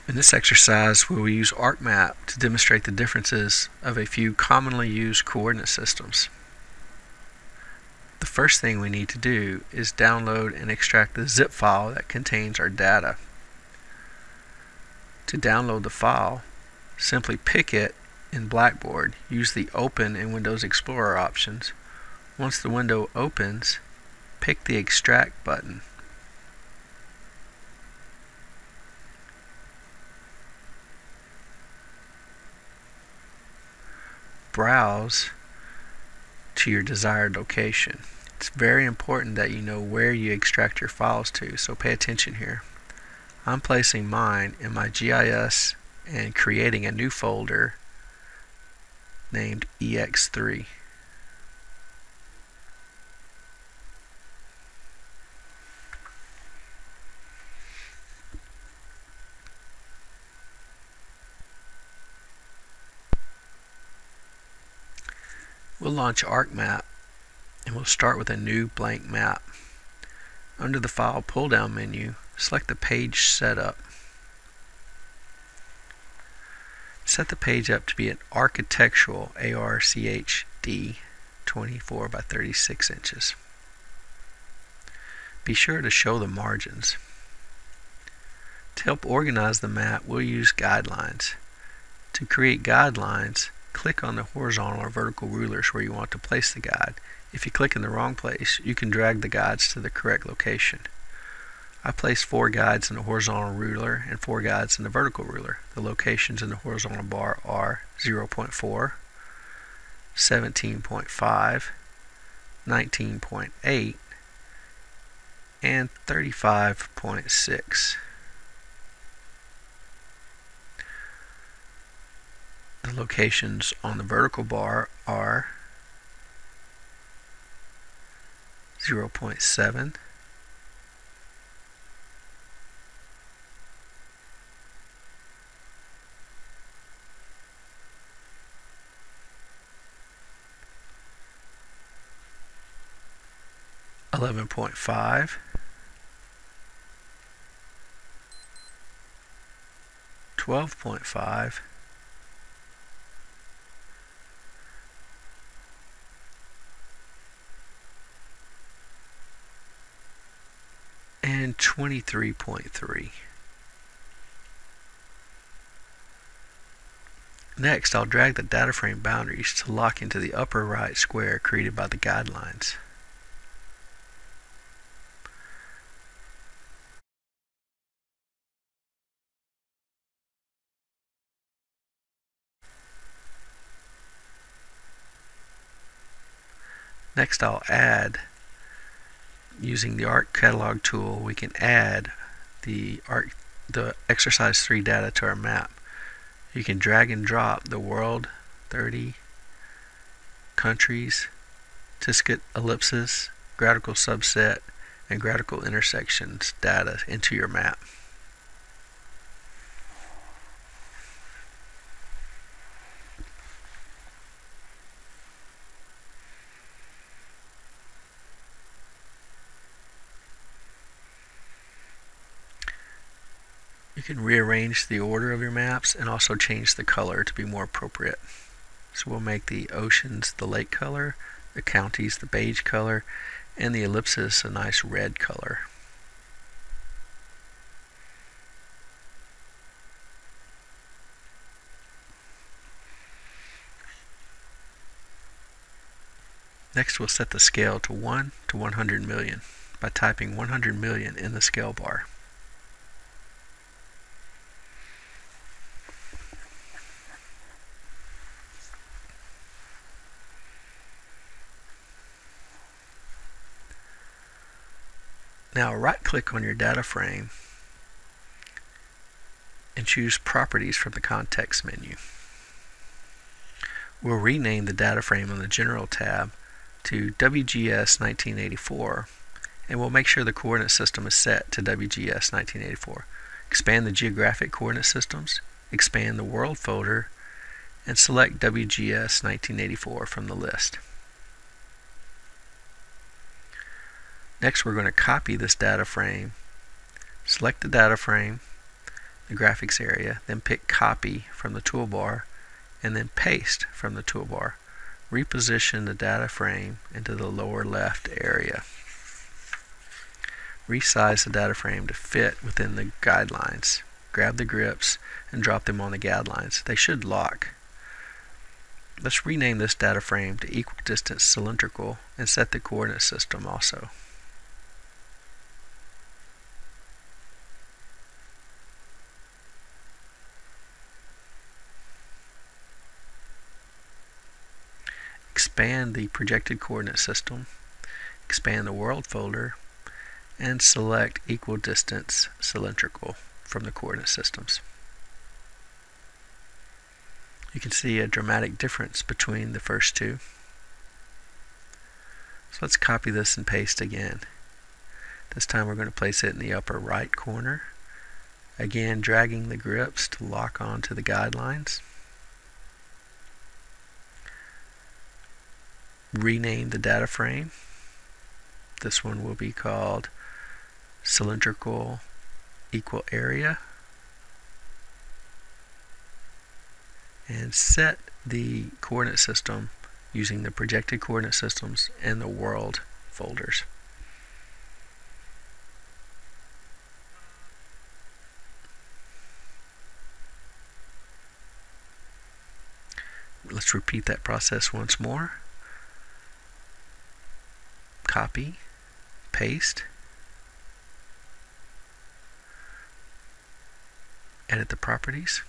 In this exercise, we will use ArcMap to demonstrate the differences of a few commonly used coordinate systems. The first thing we need to do is download and extract the zip file that contains our data. To download the file, simply pick it in Blackboard. Use the Open in Windows Explorer options. Once the window opens, pick the Extract button. Browse to your desired location. It's very important that you know where you extract your files to, so pay attention here. I'm placing mine in my GIS and creating a new folder named EX3. We'll launch ArcMap and we'll start with a new blank map. Under the File pull-down menu, select the Page Setup. Set the page up to be an architectural ARCHD 24 by 36 inches. Be sure to show the margins. To help organize the map, we'll use guidelines. To create guidelines, click on the horizontal or vertical rulers where you want to place the guide. If you click in the wrong place, you can drag the guides to the correct location. I placed 4 guides in the horizontal ruler and 4 guides in the vertical ruler. The locations in the horizontal bar are 0.4, 17.5, 19.8, and 35.6. The locations on the vertical bar are 0.7, 11.5, 12.5, and 23.3. Next, I'll drag the data frame boundaries to lock into the upper right square created by the guidelines. Next, I'll add, using the Arc Catalog tool, we can add the exercise 3 data to our map. You can drag and drop the world, 30, countries, tisket ellipses, gradical subset, and gradical intersections data into your map. You can rearrange the order of your maps and also change the color to be more appropriate. So we'll make the oceans the lake color, the counties the beige color, and the ellipsis a nice red color. Next, we'll set the scale to 1 to 100 million by typing 100 million in the scale bar. Now right-click on your data frame and choose Properties from the context menu. We'll rename the data frame on the General tab to WGS 1984, and we'll make sure the coordinate system is set to WGS 1984. Expand the geographic coordinate systems, expand the World folder, and select WGS 1984 from the list. Next, we're going to copy this data frame. Select the data frame, the graphics area, then pick Copy from the toolbar, and then Paste from the toolbar. Reposition the data frame into the lower left area. Resize the data frame to fit within the guidelines. Grab the grips and drop them on the guidelines. They should lock. Let's rename this data frame to equal distance cylindrical and set the coordinate system also. Expand the projected coordinate system, expand the world folder, and select equal distance cylindrical from the coordinate systems. You can see a dramatic difference between the first two. So let's copy this and paste again. This time we're going to place it in the upper right corner. Again, dragging the grips to lock onto the guidelines. Rename the data frame. This one will be called cylindrical equal area. And set the coordinate system using the projected coordinate systems and the world folders. Let's repeat that process once more. Copy, paste, edit the properties,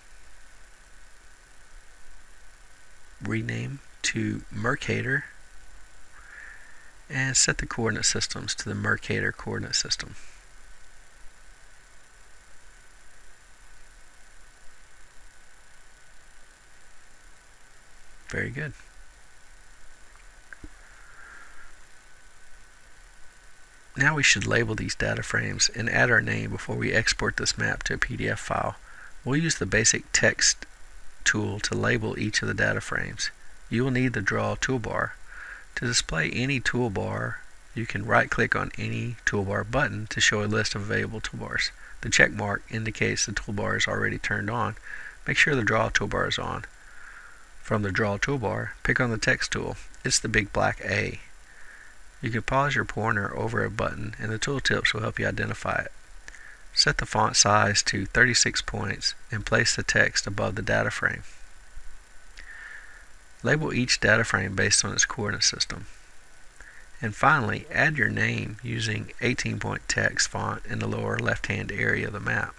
rename to Mercator, and set the coordinate systems to the Mercator coordinate system. Very good. Now we should label these data frames and add our name before we export this map to a PDF file. We'll use the basic text tool to label each of the data frames. You will need the Draw toolbar. To display any toolbar, you can right-click on any toolbar button to show a list of available toolbars. The check mark indicates the toolbar is already turned on. Make sure the Draw toolbar is on. From the Draw toolbar, pick on the Text tool. It's the big black A. You can pause your pointer over a button and the tooltips will help you identify it. Set the font size to 36 points and place the text above the data frame. Label each data frame based on its coordinate system. And finally, add your name using 18-point text font in the lower left-hand area of the map.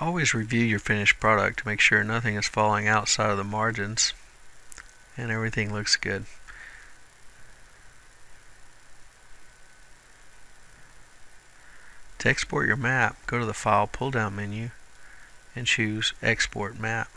Always review your finished product to make sure nothing is falling outside of the margins and everything looks good. To export your map, go to the File pull-down menu and choose Export Map.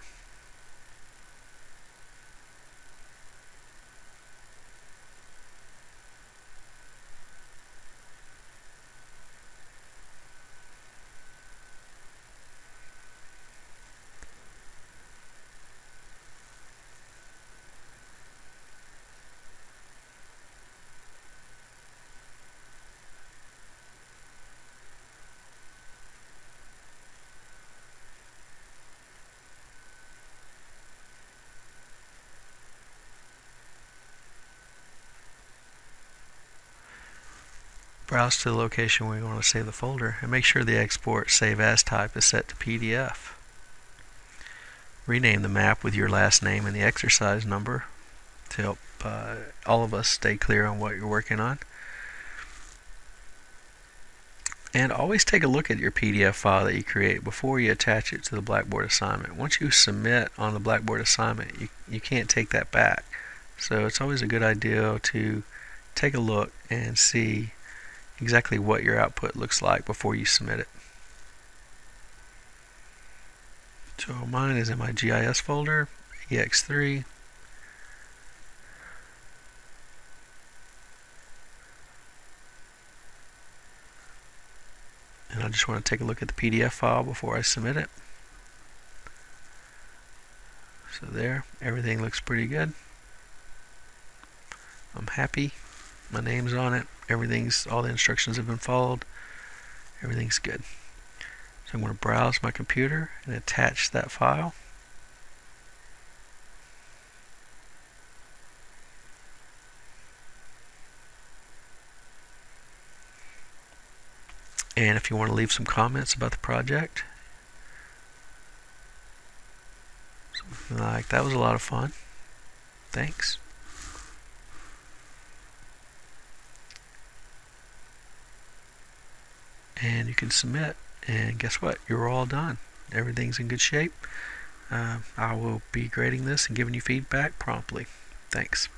Browse to the location where you want to save the folder and make sure the export save as type is set to PDF. Rename the map with your last name and the exercise number to help all of us stay clear on what you're working on. And always take a look at your PDF file that you create before you attach it to the Blackboard assignment. Once you submit on the Blackboard assignment, you can't take that back. So it's always a good idea to take a look and see exactly what your output looks like before you submit it. So mine is in my GIS folder, EX3. And I just want to take a look at the PDF file before I submit it. So there, everything looks pretty good. I'm happy. My name's on it. All the instructions have been followed. Everything's good. So I'm going to browse my computer and attach that file. And if you want to leave some comments about the project, something like that was a lot of fun. Thanks. And you can submit, and guess what? You're all done. Everything's in good shape. I will be grading this and giving you feedback promptly. Thanks.